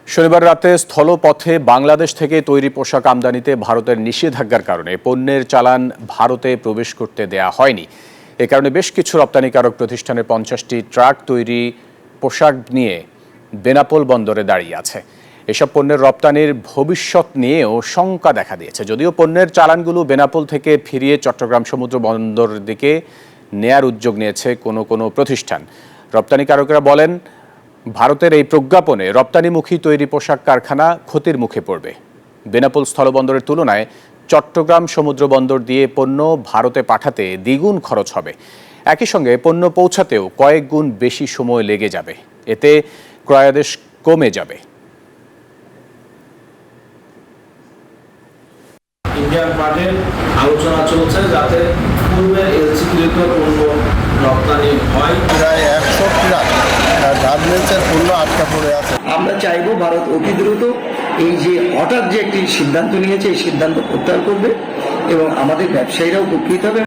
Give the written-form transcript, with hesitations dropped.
শনিবার রাতে স্থলপথে বাংলাদেশ থেকে তৈরি পোশাক আমদানিতে ভারতের নিষেধাজ্ঞার কারণে পণ্যের চালান ভারতে প্রবেশ করতে দেয়া হয়নি। এ কারণে বেশ কিছু রপ্তানিকারক প্রতিষ্ঠানের 50টি ট্রাক তৈরি পোশাক নিয়ে বেনাপোল বন্দরে দাঁড়িয়ে আছে। এসব পণ্যের রপ্তানির ভবিষ্যৎ নিয়েও শঙ্কা দেখা দিয়েছে। যদিও পণ্যের চালানগুলো বেনাপোল থেকে ফিরিয়ে চট্টগ্রাম সমুদ্র বন্দরের দিকে নেয়ার উদ্যোগ নিয়েছে কোনো প্রতিষ্ঠান। রপ্তানিকারকেরা বলেন, ভারতের এই প্রজ্ঞাপনে রপ্তানিমুখী তৈরি পোশাক কারখানা ক্ষতির মুখে পড়বে। বেনাপোল স্থলবন্দরের তুলনায় চট্টগ্রাম সমুদ্র বন্দর দিয়ে পণ্য ভারতে পাঠাতে দ্বিগুণ খরচ হবে। একই সঙ্গে পণ্য পৌঁছাতেও কয়েক গুণ বেশি সময় লেগে যাবে। এতে ক্রয়াদেশ কমে যাবে। ইন্ডিয়ান পার্টির আলোচনা চলছে যাতে পূর্বে এলসিকৃত পণ্য রপ্তানি হয়। প্রায় 100 ট্রাক গার্মেন্টসের পণ্য আটকা পড়ে আছে। আমরা চাইবো ভারত অতি দ্রুত এই যে হঠাৎ যে একটি সিদ্ধান্ত নিয়েছে এই সিদ্ধান্ত প্রত্যাহার করবে এবং আমাদের ব্যবসায়ীরাও উপকৃত হবে।